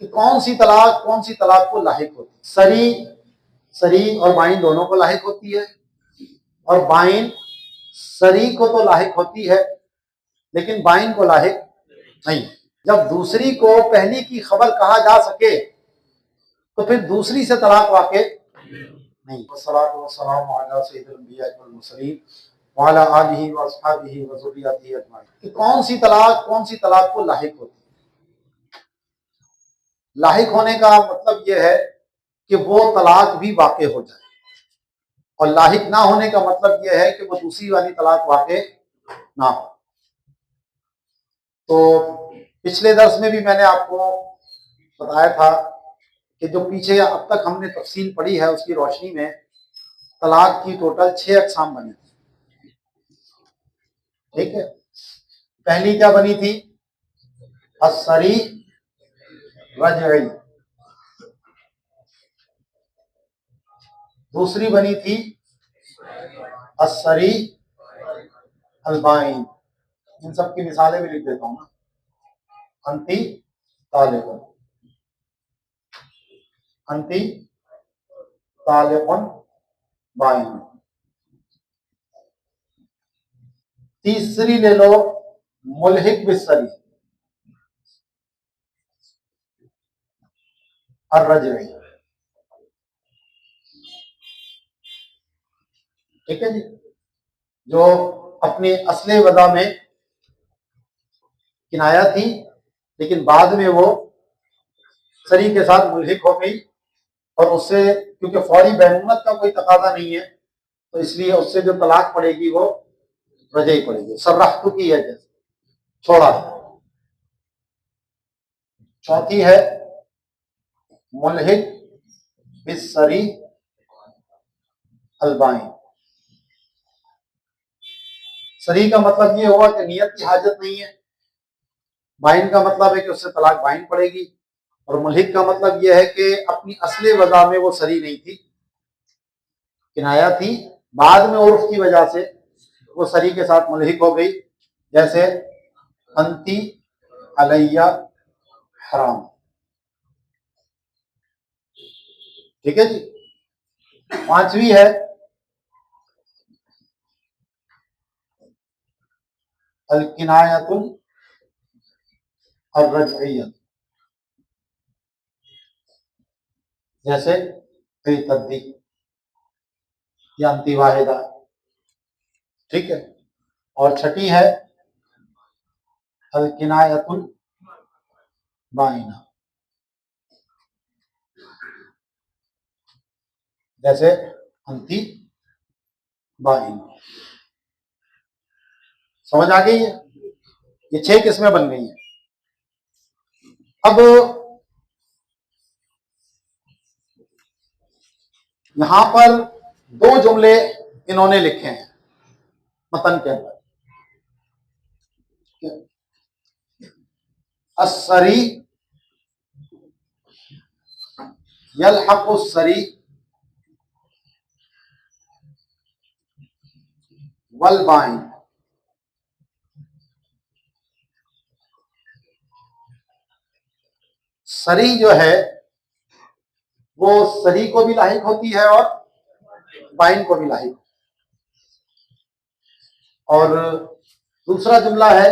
कि कौन सी तलाक को लाहिक होती है। सरी और बाइन दोनों को लाहिक होती है, और बाइन सरी को तो लाहिक होती है लेकिन बाइन को लाहिक नहीं। जब दूसरी को पहली की खबर कहा जा सके तो फिर दूसरी से तलाक वाक़े नहीं। वस्सलातु वस्सलामु अला सय्यिदिल अंबिया वल मुरसलीन व अला आलिहि व अस्हाबिहि व ज़ुर्रिय्यतिहि अजमाइन। कि कौन सी तलाक को लाहिक होती है। लाहिक होने का मतलब यह है कि वो तलाक भी वाक़े हो जाए, और लाहिक ना होने का मतलब यह है कि वो दूसरी वाली तलाक वाक़े ना हो। तो पिछले दर्स में भी मैंने आपको बताया था कि जो पीछे अब तक हमने तफसील पढ़ी है उसकी रोशनी में तलाक की टोटल 6 अक़साम बनी थी। ठीक है, पहली क्या बनी थी? अस्सरी रजई। दूसरी बनी थी अस्सरी अलबाइन। इन सब की मिसालें भी लिख देता हूं ना। अंती तालिकुन, अंती तालिकुन बाइन। तीसरी ले लो मुल्हिक बिस्सरी और रजई। ठीक है जी, जो अपने असले वजह में किनाया थी लेकिन बाद में वो सरी के साथ मुल्हिक हो गई, और उससे क्योंकि फौरी बैनुनत का कोई तकाजा नहीं है तो इसलिए उससे जो तलाक पड़ेगी वो रजई पड़ेगी। सरहतु की है, जैसे छोड़ा। चौथी है मुल्हिक बिस्सरी अलबाइन। सरी का मतलब ये हुआ कि नियत की हाजत नहीं है। बाइन का मतलब है कि उससे तलाक बाइन पड़ेगी, और मुल्हिक का मतलब यह है कि अपनी असली वजह में वो सरी नहीं थी, किनाया थी, बाद में उर्फ की वजह से वो सरी के साथ मुल्हिक हो गई। जैसे अंती अलैया हराम। ठीक है जी। पांचवी है अल किनायतुल अर्रजइयत, जैसे तद्दी या अंति वाहिदा। ठीक है। और छठी है अल किनायतुल बाइना, जैसे अंति बाइन। समझ आ गई है? ये 6 किस्में बन गई हैं। अब यहां पर 2 जुमले इन्होंने लिखे हैं मतन के अंदर। अस्सरी यलहकुस्सरी वल बाइन। सरी जो है वो सरी को भी लाहिक होती है और बाइन को भी लाहिक। और दूसरा जुमला है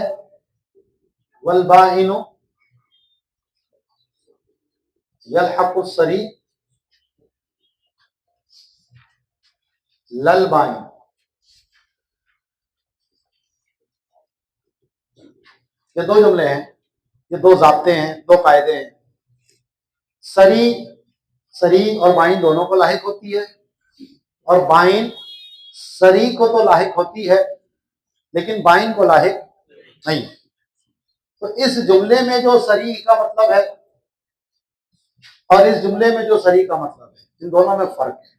वल बाइनु यलहकुस्सरी लल बाइन। ये 2 जुमले हैं, ये 2 ज़ाब्ते हैं, 2 कायदे हैं। सरी और बाइन दोनों को लाहिक होती है, और बाइन सरी को तो लाहिक होती है लेकिन बाइन को लाहिक नहीं। तो इस जुमले में जो सरी का मतलब है और इस जुमले में जो सरी का मतलब है, इन दोनों में फर्क है।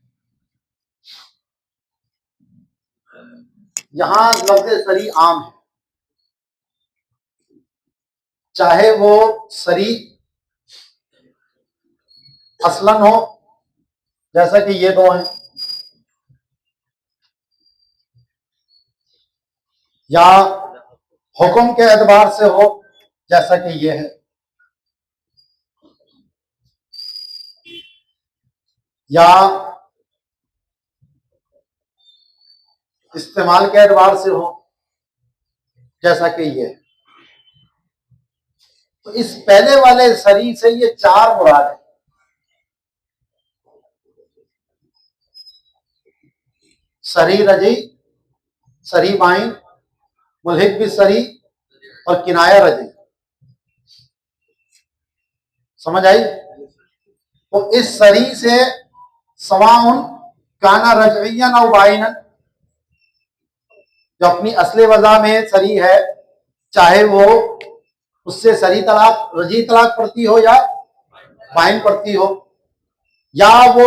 यहां लफ्ज़ सरी आम है, चाहे वो सरी असलन हो, जैसा कि ये 2 हैं, या हुक्म के एतबार से हो, जैसा कि ये है। या इस्तेमाल के एतबार से हो, जैसा कि ये, तो इस पहले वाले सरी से ये चार मुराद है। सरी रजी, सरी बाइन, मुल्हिक भी सरी और किनाया रजी। समझ आई? तो इस सरी से सवाउन काना रजइयन और बाइनन, जो अपनी असली वजह में सरी है, चाहे वो उससे सरी तलाक रजी तलाक पड़ती हो या बाइन पड़ती हो, या वो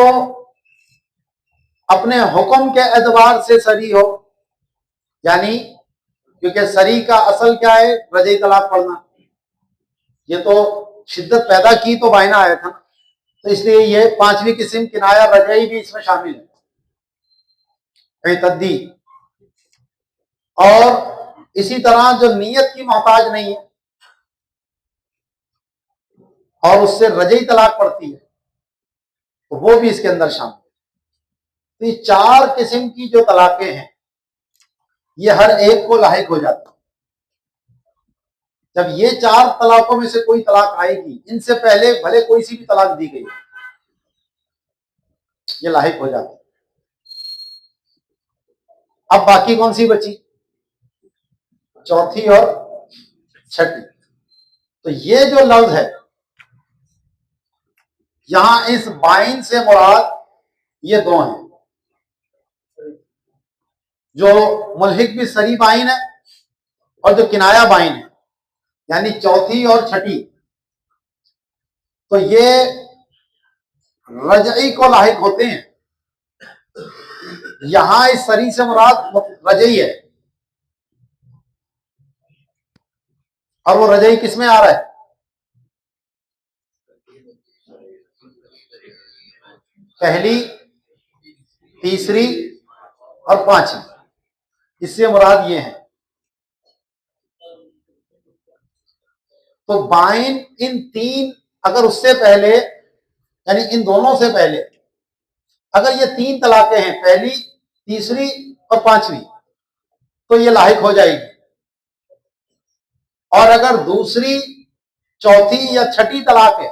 अपने हुक्म के एतबार से सरी हो, यानी क्योंकि सरी का असल क्या है, रजी तलाक पढ़ना। ये तो शिद्दत पैदा की तो बायना आया था, तो इसलिए ये पांचवी किस्म किनाया रजई भी इसमें शामिल है, तद्दी। और इसी तरह जो नीयत की मोहताज नहीं है और उससे रजई तलाक पड़ती है, तो वो भी इसके अंदर शामिल है। तो ये चार किस्म की जो तलाकें हैं, ये हर एक को लायक हो जाती है। जब ये चार तलाकों में से कोई तलाक आएगी, इनसे पहले भले कोई सी भी तलाक दी गई, ये लायक हो जाती है। अब बाकी कौन सी बची? चौथी और छठी। तो ये जो लफ्ज है यहां इस बाइन से मुराद ये दो हैं, जो मुल्हिक भी सरी बाइन है और जो किनाया बाइन है, यानी चौथी और छठी। तो ये रजई को लाहिक होते हैं। यहां इस सरी से मुराद रजई है, और वो रजई किस में आ रहा है? पहली, तीसरी और पांचवी, इससे मुराद ये है। तो बाइन इन तीन, अगर उससे पहले, यानी इन दोनों से पहले अगर ये तीन तलाकें हैं, पहली, तीसरी और पांचवी, तो ये लाहिक हो जाएगी। और अगर दूसरी, चौथी या छठी तलाक है,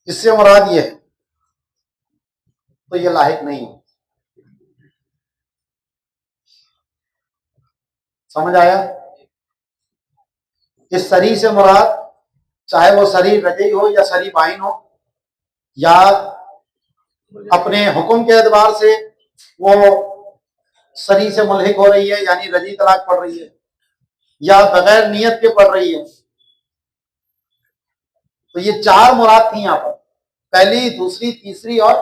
इससे मुराद ये है, तो ये लाहिक नहीं है। समझ आया? इस सरी से मुराद चाहे वो सरी रजई हो या सरी बाइन हो, या अपने हुक्म के एतबार से वो सरी से मुल्हिक हो रही है, यानी रजी तलाक पड़ रही है, या बगैर नियत के पड़ रही है। तो ये चार मुराद थी यहां पर, पहली, दूसरी, तीसरी और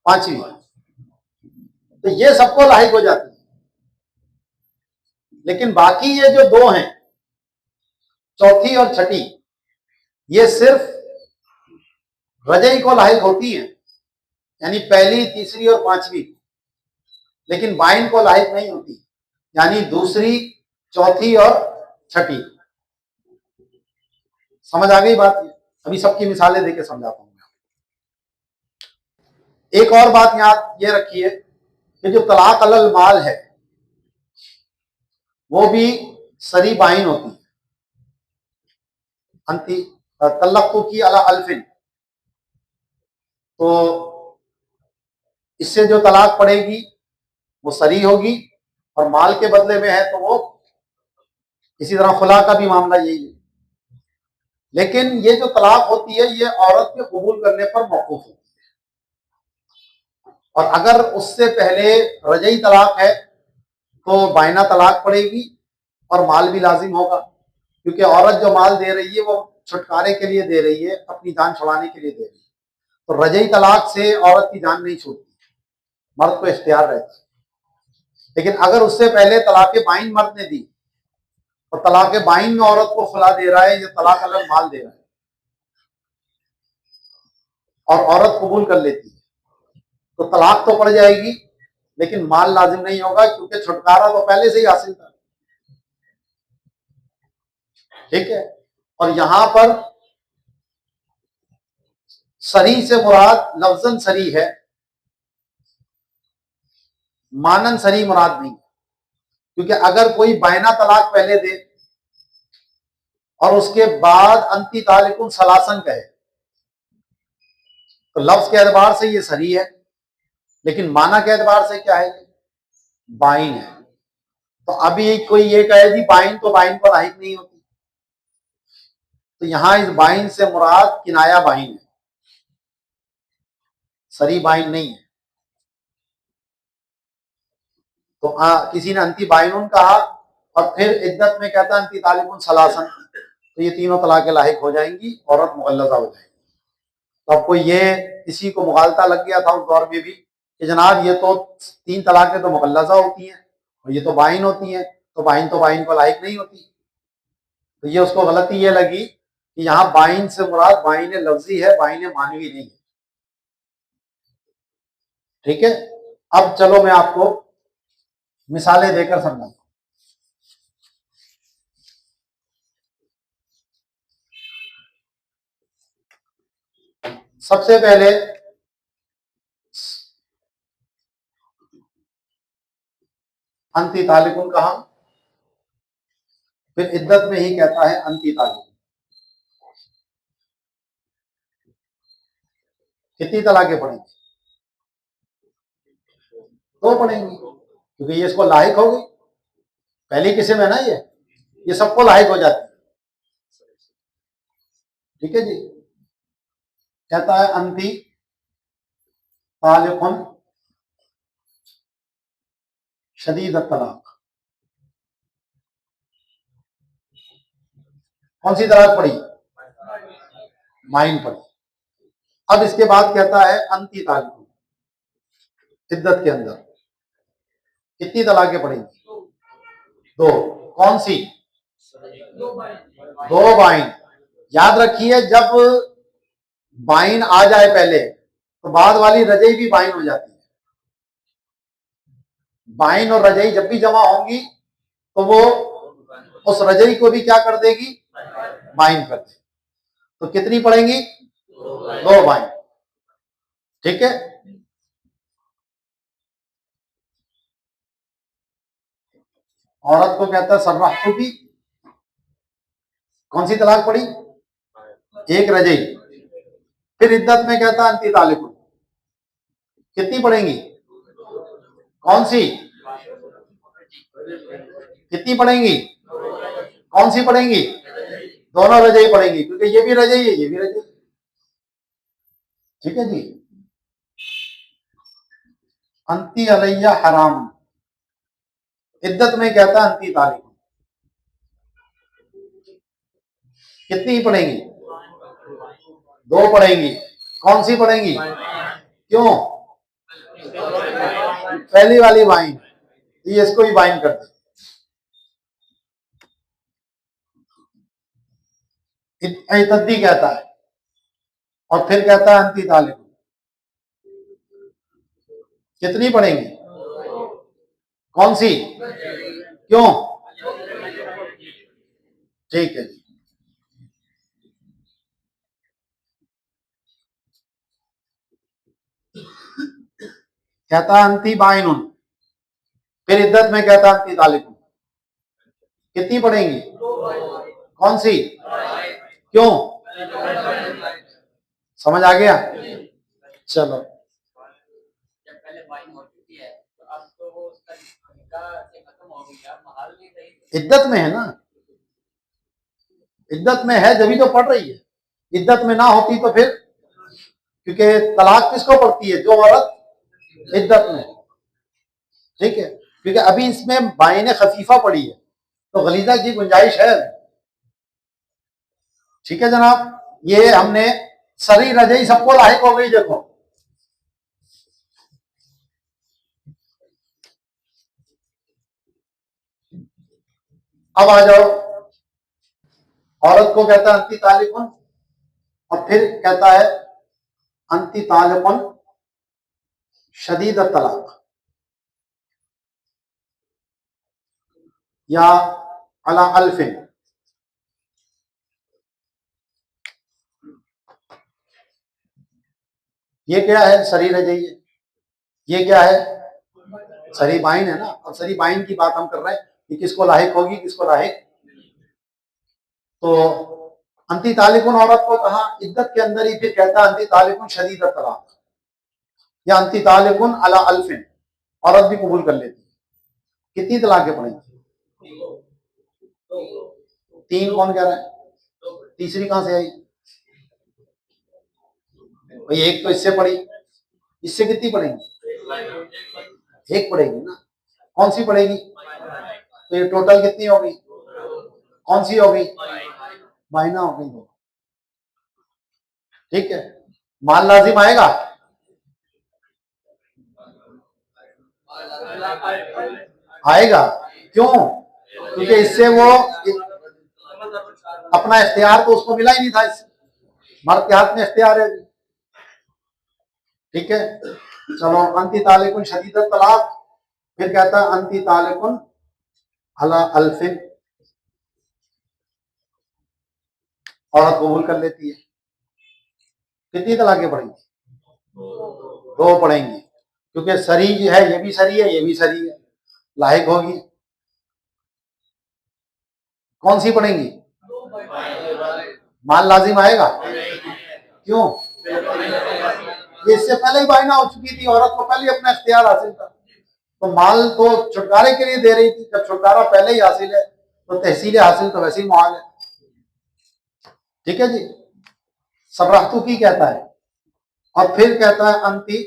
पांचवी। तो ये सबको लाहिक हो जाती है। लेकिन बाकी ये जो दो हैं, चौथी और छठी, ये सिर्फ रजई को लाहिक होती है, यानी पहली, तीसरी और पांचवी, लेकिन बाइन को लाहिक नहीं होती, यानी दूसरी, चौथी और छठी। समझ आ गई बात? अभी सबकी मिसालें देके समझाता हूं। एक और बात यहां ये रखिए कि जो तलाक अलल माल है, वो भी सरी बाइन होती है। अंति तल्लक़ु की अला अल्फिन, तो इससे जो तलाक पड़ेगी वो सरी होगी, और माल के बदले में है तो वो इसी तरह खुला का भी मामला यही है। लेकिन ये जो तलाक होती है, ये औरत के कबूल करने पर मौकूफ होती है। और अगर उससे पहले रजई तलाक है तो बायना तलाक पड़ेगी और माल भी लाजिम होगा, क्योंकि औरत जो माल दे रही है वो छुटकारे के लिए दे रही है, अपनी जान छुड़ाने के लिए दे रही है। तो रजई तलाक से औरत की जान नहीं छूटती, मर्द को इख्तियार रहता है। लेकिन अगर उससे पहले तलाक बाइन मर्द ने दी और तलाक बाइन में औरत को खुला दे रहा है, या तलाक अलग माल दे रहा है, और औरत कबूल कर लेती है, तो तलाक तो पड़ जाएगी, लेकिन माल लाजिम नहीं होगा, क्योंकि छुटकारा तो पहले से ही हासिल था। ठीक है? और यहां पर सरी से मुराद लफ्जन सरी है, मानन सरी मुराद नहीं। क्योंकि अगर कोई बायना तलाक पहले दे और उसके बाद अंती तालिकुन सलासन कहे तो लफ्ज के एतबार से ये सरी है, लेकिन माना के एतबार से क्या है, बाइन है। तो अभी कोई ये कहे जी बाइन तो बाइन पर लायक नहीं होती, तो यहां इस बाइन से मुराद किनाया बाइन है, सरी बाइन नहीं है। तो किसी ने अंति बाइनुन कहा और फिर इद्दत में कहता है अंति तालिबुन सलासन, तो ये तीनों तलाक लायक हो जाएंगी, औरत मुगल्लजा हो जाएगी। तो आपको ये किसी को मुगालता लग गया था उस दौर में भी कि जनाब ये तो 3 तलाकें तो मुगल्लजा होती हैं और ये तो बाइन होती हैं, तो बाइन को लायक नहीं होती। तो ये उसको गलती ये लगी कि यहाँ बाइन से मुराद बाइन लफ्जी है, बाइन मानवी नहीं है। ठीक है, अब चलो मैं आपको मिसालें देकर समझाऊंगा। सबसे पहले अंति तालिकुन कहा, फिर इद्दत में ही कहता है अंति तालिकुन। कितनी तलाकें पढ़ेंगे? 2 पढ़ेंगे, क्योंकि ये इसको लायक हो गई पहली किस्म है ना, ये सबको लायक हो जाती है। ठीक है जी, कहता है अंति तालिकुन शदीद तलाक। कौन सी तलाक पढ़ी? माइन पढ़ी। अब इसके बाद कहता है अंति तालिकुन, इद्दत के अंदर कितनी तलाकें पढ़ेंगी? 2। कौन सी? 2 बाइन। याद रखिए जब बाइन आ जाए पहले तो बाद वाली रजई भी बाइन हो जाती है। बाइन और रजई जब भी जमा होंगी तो वो उस रजई को भी क्या कर देगी? बाइन कर देगी। तो कितनी पढ़ेंगी? 2 बाइन। ठीक है, औरत को कहता है सर्राहतु की, कौन सी तलाक पड़ी? 1 रजई। फिर इद्दत में कहता है अंति तालिकुन, कितनी पढ़ेंगी? कौन सी? कितनी पढ़ेंगी? कौन सी पढ़ेंगी? दोनों रजई पढ़ेंगी, क्योंकि ये भी रजई है ये भी रजई। ठीक है जी, अंति अलैया हराम, इद्दत में कहता है अंति तालिकुन, कितनी पढ़ेंगी? 2 पढ़ेंगी। कौन सी पढ़ेंगी? क्यों? पहली वाली बाइन, ये इसको भी बाइन कर दे। तद्दी कहता है और फिर कहता है अंति तालिकुन, कितनी पढ़ेंगी? कौन सी? क्यों? ठीक है जी, कहता है अंति बाइनुन, फिर इद्दत में कहता है अंति तालिकुन, कितनी पढ़ेंगी? कौन सी? क्यों? समझ आ गया? चलो, इद्दत में है ना, इद्दत में है जब ही तो पढ़ रही है। इद्दत में ना होती तो फिर, क्योंकि तलाक किसको पड़ती है? जो औरत इद्दत में। ठीक है, क्योंकि अभी इसमें बाइने खफीफा पड़ी है तो गलीजा की गुंजाइश है। ठीक है जनाब, ये हमने सरी रजई सबको लायक हो गई। देखो अब आ जाओ, औरत को कहता है अंति तालिकुन और फिर कहता है अंति तालिकुन शदीद तलाक या अला अल्फिन। ये क्या है, सरी रह जाइए, ये क्या है, सरी बाइन है ना। अब सरी बाइन की बात हम कर रहे हैं कि किसको लाहिक होगी, किसको लाहिक। तो अंती तालिकुन औरत को कहा इद्दत के अंदर ही, फिर कहता है अंती तालिकुन शदीद तलाक, या अंती तालिकुन अला अल्फिन, औरत भी कबूल कर लेती है। कितनी तलाकें पड़ेंगी? 3। कौन कह रहा है? तीसरी कहां से आई भाई? एक तो इससे पड़ी, इससे कितनी पड़ेंगी? एक पड़ेगी ना। कौन सी पड़ेगी? तो ये टोटल कितनी होगी? कौन सी होगी? बाइना होगी दो। ठीक है, माल लाजिम आएगा? आएगा। क्यों? क्योंकि इससे वो अपना इख्तियार तो उसको मिला ही नहीं था, इससे मर्द के हाथ में इख्तियार है। ठीक है, चलो अंती तालिकुन शदीद तलाक, फिर कहता है अंती तालिकुन अला अल्फिन, औरत कबूल कर लेती है। कितनी तलाकें पड़ेंगी? 2 पड़ेंगी, क्योंकि सरी जो है ये भी सरी है, ये भी सरी है, लायक होगी। कौन सी पड़ेंगी? माल लाजिम आएगा? क्यों? ये इससे पहले ही बाइना हो चुकी थी, औरत को पहले अपना इख्तियार हासिल था, तो माल तो छुटकारे के लिए दे रही थी। जब छुटकारा पहले ही हासिल है तो तहसील हासिल तो वैसे ही मुहाल है। ठीक है जी, सरराहतु की कहता है। और फिर कहता है अंती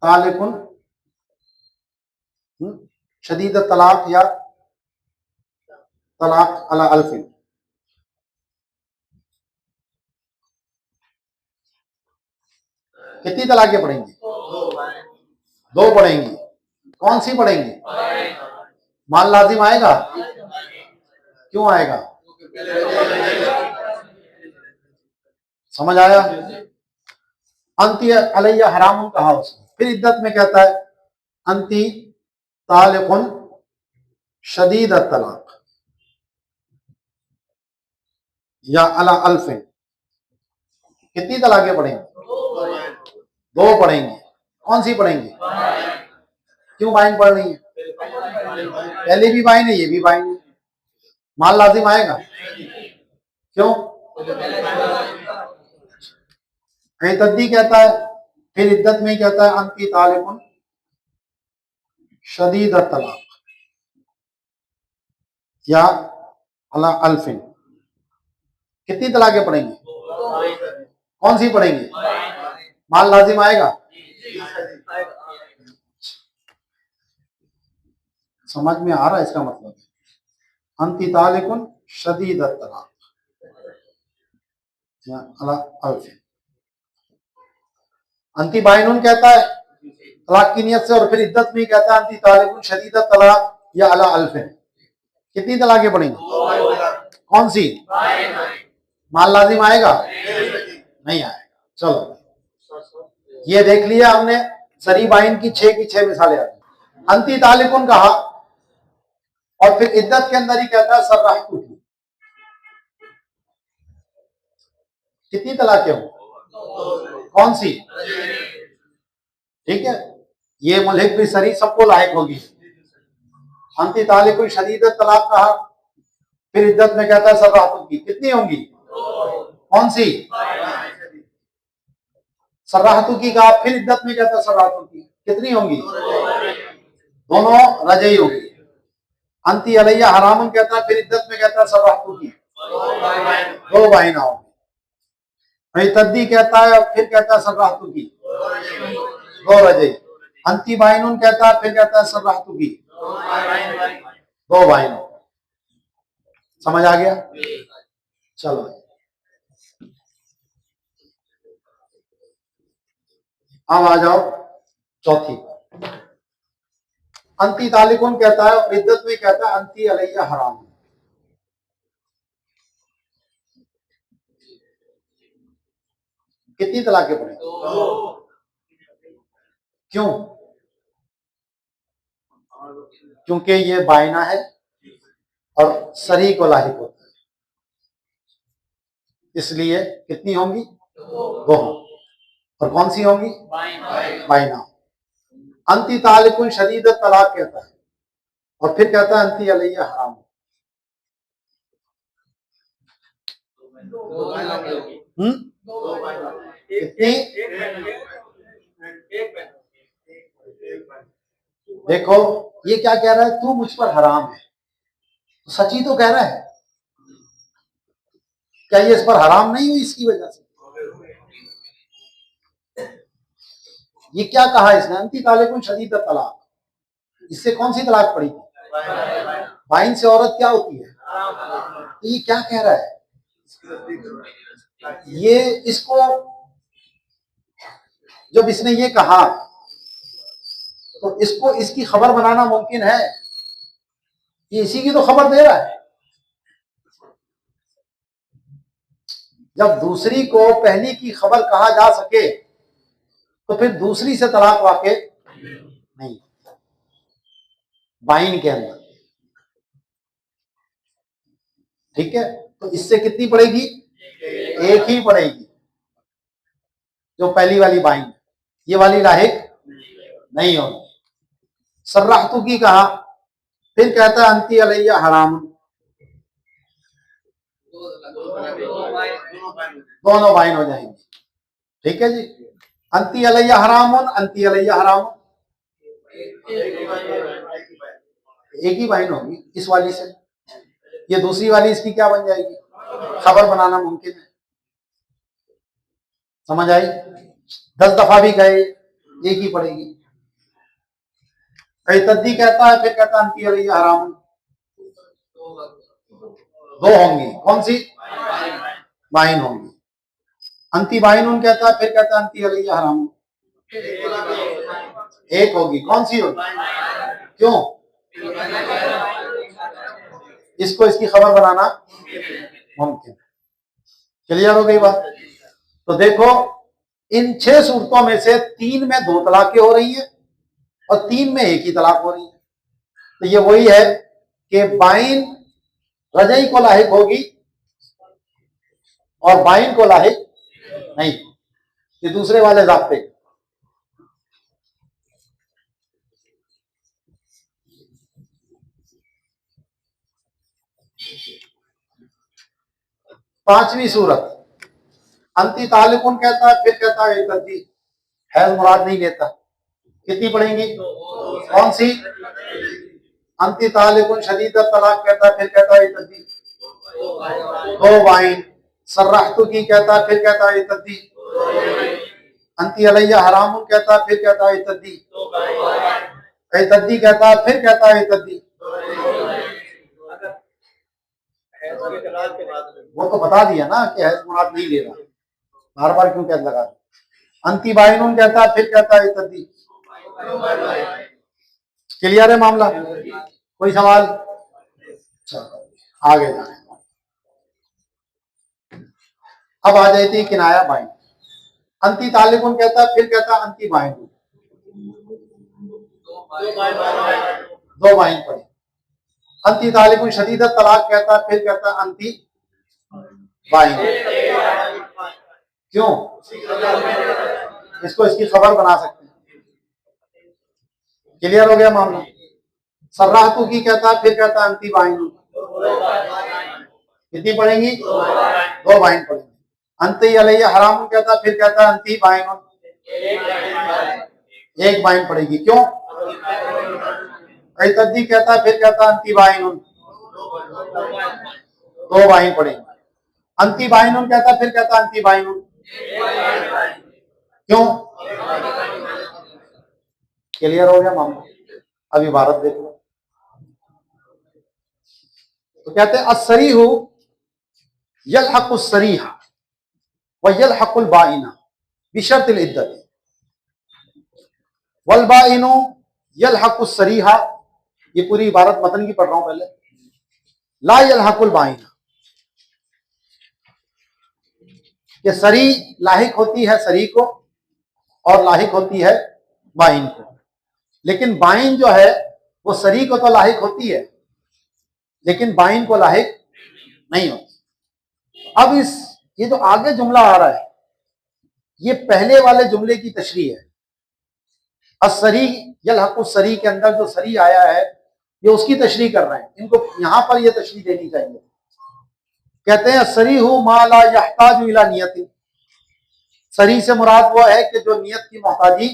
तालिकुन शदीद तलाक या तलाक अला अल्फिन। कितनी तलाकें पड़ेंगी? 2 पड़ेंगी। कौन सी पड़ेंगी? माल लाजिम आएगा? क्यों आएगा? समझ आया? अंती अलैया हराम कहा उसने। फिर इद्दत में कहता है अंती तालिकुन शदीद तलाक या अला अल्फिन। कितनी तलाकें पड़ेंगी? 2 पड़ेंगी। कौन सी पड़ेंगी? क्यों बाइन पड़ रही है? पहले भी बाइन है, ये भी बाइन है, माल लाजिम आएगा? क्यों? तद्दी कहता है। फिर इद्दत में कहता है अंती तालिकुन शदीद तलाक या अला अल्फिन। कितनी तलाकें पड़ेंगी? कौन सी पड़ेंगी? माल लाजिम आएगा? समझ में आ रहा है इसका मतलब? अंती तालिकुन शदीद तलाक या अला अल्फिन। अंती बाइनुन कहता है तलाक की नियत से, और फिर इद्दत में कहता है अंती तालिकुन शदीद तलाक या अला अल्फिन। कितनी तलाकें पड़ेंगी? कौन सी? माल लाजिम आएगा? नहीं आएगा। चलो ये देख लिया हमने, सरी बाइन की 6 की 6 मिसालें आती। अंती तालिकुन कहा और फिर इद्दत के अंदर ही कहता है सरराहतु की। कितनी तलाकें हो? कौन सी? ठीक है, ये मुल्हिक भी सरी सबको लायक होगी। अंती तालिकुन शदीद तलाक कहा, फिर इद्दत में कहता है सरराहतु की। कितनी होंगी? कौन सी? सरराहतु की कहा, फिर इद्दत में कहता है सरराहतु की। कितनी होंगी? दोनों रजई होगी। अंती अलैया हरामुन कहता है, फिर इद्दत में कहता है सरराहतु की। 2 बाइना होगी। तद्दी कहता है, फिर कहता है सरराहतु की। 2 रजई। अंती बाइनुन कहता है, फिर कहता है सरराहतु की। 2 बाइना। समझ आ गया? चलो अब आ जाओ चौथी। अंती तालिकुन कहता है और इद्दत में कहता है अंती अलैया हराम। कितनी तलाकें पड़ेंगी? क्यों? क्योंकि ये बायना है और सरी को लाहिक होता है, इसलिए कितनी होंगी? 2। और कौन सी होंगी? बाइना। अंति तालिकुन शदीद तलाक कहता है और फिर कहता है अंति अलैया हराम। कितनी? देखो ये क्या कह रहा है, तू मुझ पर हराम है, तो सच ही तो कह रहा है। क्या ये इस पर हराम नहीं हुई इसकी वजह से? ये क्या कहा इसने, अंति तालिकुन शदीद तलाक, इससे कौन सी तलाक पड़ी थी? बाइन से औरत क्या होती है? तो ये क्या कह रहा है? ये इसको जब इसने ये कहा तो इसको इसकी खबर बनाना मुमकिन है? ये इसी की तो खबर दे रहा है। जब दूसरी को पहली की खबर कहा जा सके तो फिर दूसरी से तलाक वाक़ई नहीं बाइन के अंदर। ठीक है, तो इससे कितनी पड़ेगी? एक ही पड़ेगी, जो पहली वाली बाइन, ये वाली लाहिक नहीं होगी। सर्राहतु की कहा, फिर कहता है अंति अलैया हराम, दोनों बाइन हो जाएंगे। ठीक है जी, अंति अलैया हरामुन, अंति अलैया हराम, एक ही बाइन होगी इस वाली से। ये दूसरी वाली इसकी क्या बन जाएगी? खबर बनाना मुमकिन है। समझ आई? 10 दफा भी कहे एक ही पड़ेगी। कई तद्दी कहता है, फिर कहता अंति अलैया हराम, दो होंगी, कौन सी? बाइन होंगी। अंति बाइन कहता है, फिर कहता अंति अलैया हराम, एक होगी, कौन सी होगी? क्यों? इसको इसकी खबर बनाना मुमकिन। क्लियर हो गई बात? तो देखो इन 6 सूरतों में से 3 में 2 तलाकें हो रही हैं और 3 में एक ही तलाक हो रही है। तो ये वही है कि बाइन रजई को लाहिक होगी और बाइन को लाहिक नहीं। ये दूसरे वाले ज़ाब्ते। पांचवी सूरत, अंति तालिकुन कहता है, फिर कहता है तद्दी, हैज मुराद नहीं लेता। कितनी पढ़ेंगी? कौन सी? अंति तालिकुन शदीद तलाक कहता है, फिर कहता है तद्दी, दो बाइन। सर्राहतु की कहता है, फिर कहता है तद्दी। अंति अलैया हरामुन कहता है, फिर कहता है तद्दी। तद्दी कहता है, फिर कहता है तद्दी। वो तो बता दिया ना कि हैज मुराद नहीं ले रहा, बार बार क्यों कैद लगा? अंति बाइनुन कहता है, फिर कहता है तद्दी। क्लियर है मामला? कोई सवाल? आगे जाए। अब आ जाती किनाया बाइन। अंति तालिकुन कहता है, फिर कहता है अंति बाइन, दो बाइन पड़े। अंति तालिकुन शदीद तलाक कहता है, फिर कहता है अंति बाइन। क्यों? इसको इसकी खबर बना सकते हैं। क्लियर हो गया मामला? सर्राहतु की कहता है, फिर कहता है अंति बाइन, कितनी पढ़ेंगी? दो बाइन पढ़ेंगी। अंति अलैया हराम कहता है, फिर कहता है अंति बाइन, एक बाइन पड़ेगी। क्यों? तद्दी कहता है, फिर कहता है अंति बाइन, दो बाइन पड़ेगी। अंति बाइन कहता है, फिर कहता है अंति बाइन, क्यों? क्लियर हो गया मामला? अब इबारत देख लो। तो कहते हैं अस्सरीहु यलहकुस सरीहा व यलहकुल बाइना बिशर्तिल इद्दत वल बाइनु यलहकुस सरीहा। ये पूरी इबारत मतन की पढ़ रहा हूं पहले। ला यलहकुल बाइना, कि सरी लाहिक होती है सरी को और लाहिक होती है बाइन को, लेकिन बाइन जो है वो सरी को तो लाहिक होती है लेकिन बाइन को लाहिक नहीं होती। अब ये जो आगे जुमला आ रहा है ये पहले वाले जुमले की तशरीह है। असरी यलहक़ु सरी के अंदर जो सरी आया है ये उसकी तशरीह कर रहे हैं, इनको यहां पर ये तशरीह देनी चाहिए। कहते हैं सरी हु मा ला यहताजु इला नियतिन, सरी से मुराद वो है कि जो नियत की मोहताजी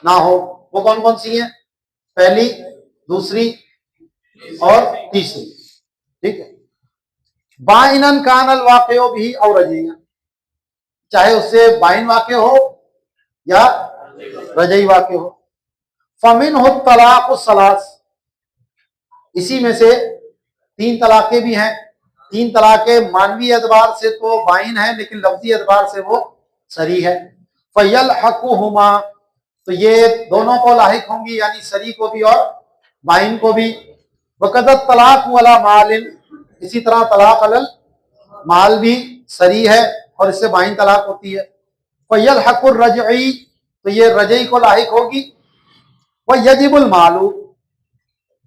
ना हो। वो कौन कौन सी है? पहली, दूसरी और तीसरी। ठीक है। बाइनन कानल वाक़ियो भी और रजइया, चाहे उससे बाइन वाक़े हो या रजई वाक़े हो। फमिन हो तलाक सलास, इसी में से 3 तलाक़ें भी हैं। 3 तलाक़ें मानवी एतबार से तो बाइन है, लेकिन लफ्जी एतबार से वो सरी है। फयलहक़ुहुमा, तो ये दोनों को लाहिक होंगी, यानी सरी को भी और बाइन को भी। वक़दत तलाक वाला मालिन, इसी तरह तलाक अलल माल भी सरी है और इससे बाइन तलाक होती है। फयलहक़ुर रजई, तो ये रजई को लाहिक होगी। वह यजिबुल मालू,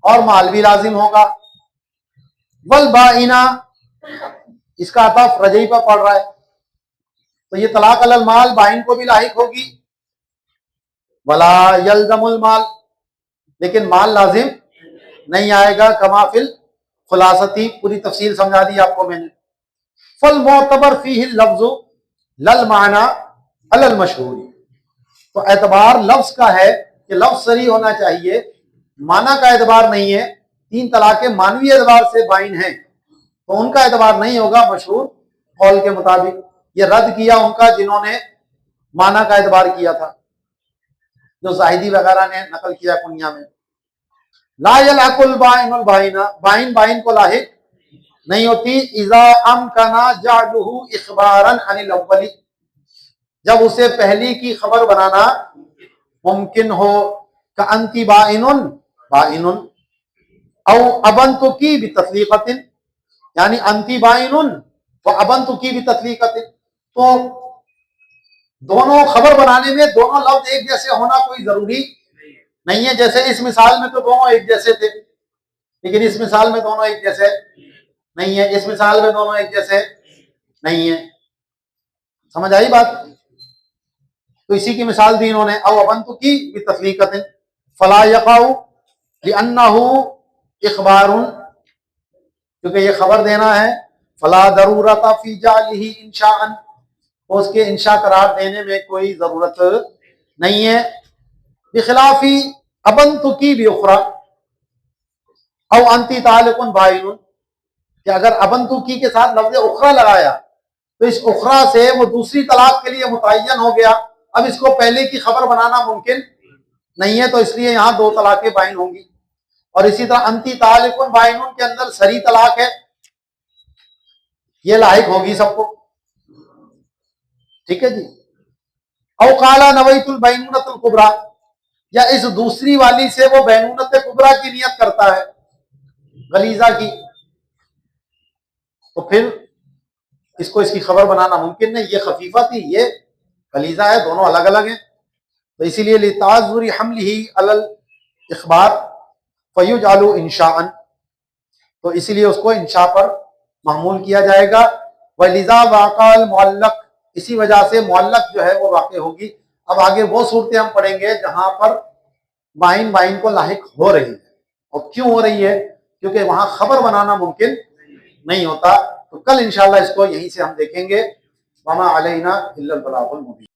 और माल भी लाजिम होगा। वल बाइना, इसका अतफ रजई पर पड़ रहा है, तो ये तलाक अलल माल बाइन को भी लाहिक होगी। वला यल्जमुल माल, लेकिन माल लाजिम नहीं आएगा। कमाफिल खुलासती, पूरी तफसील समझा दी आपको मैंने। फल मोतबर फीही लफ्ज़ु लल माना अलल मशहूर, तो एतबार लफ्ज का है कि लफ्ज सरी होना चाहिए, माना का एतबार नहीं है। 3 तलाक़ें मानवी एतबार से बाइन हैं, तो उनका एतबार नहीं होगा मशहूर कौल के मुताबिक। ये रद्द किया उनका जिन्होंने माना का एतबार किया था, जो ज़ाहिदी वगैरह ने नकल किया कुनिया में। ला यलहक़ुल बाइनुल बाइना, बाइन बाइन को लाहिक नहीं होती। इज़ा अमकना जअलुहु इख़बारन अनिल अव्वली, जब उसे पहली की खबर बनाना मुमकिन हो। का अंति बाइनुन बाइनुन औ अबंतु की भी तस्लीक़तिन, यानी अंति बाइनुन व अबंतु की भी तस्लीक़तिन, तो दोनों खबर बनाने में दोनों लफ्ज एक जैसे होना कोई जरूरी नहीं है। जैसे इस मिसाल में तो दोनों एक जैसे थे, लेकिन इस मिसाल में दोनों एक जैसे नहीं है, इस मिसाल में दोनों एक जैसे नहीं है। समझ आई बात? तो इसी की मिसाल दी इन्होंने, औ अबंतु की भी तस्लीक़तिन फला यक़ाउ लिअन्नहु इख़बारुन, क्योंकि ये खबर देना है। फला ज़रूरत फी जालिही इंशाअन, उसके इंशा करार देने में कोई जरूरत नहीं है। बिखिलाफी अबंतु की भी उखरा औ अंति तालिकुन बाइनुन, कि अगर अबंतु की के साथ लफ्ज़ उखरा लगाया तो इस उखरा से वो दूसरी तलाक के लिए मुतय्यन हो गया। अब इसको पहले की खबर बनाना मुमकिन नहीं है, तो इसलिए यहाँ 2 तलाक़ें बाइन होंगी। और इसी तरह अंति तालिकुन बाइनुन के अंदर सरी तलाक है, ये लाहिक होगी सबको। ठीक है जी। औ काला नवैतुल बैनुनतुल कुबरा, या इस दूसरी वाली से वो बैनुनत कुबरा की नियत करता है, गलीजा की, तो फिर इसको इसकी खबर बनाना मुमकिन नहीं। ये खफीफा थी, ये गलीजा है, दोनों अलग अलग हैं। तो इसीलिए लिताज़ुरी हमलिही अलल इख़बार फ़युजअलु इंशाअन, तो इसीलिए उसको इंशा पर महमूल किया जाएगा। वलिज़ा वाक़अल मुअल्लक़, इसी वजह से मुअल्लक़ जो है वो वाक़े होगी। अब आगे वो सूरतें हम पढ़ेंगे जहां पर बाइन बाइन को लाहिक हो रही है। और क्यों हो रही है? क्योंकि वहां खबर बनाना मुमकिन नहीं होता। तो कल इंशाअल्लाह इसको यहीं से हम देखेंगे। वमा अलैना इल्लल बलागुल मुबीन।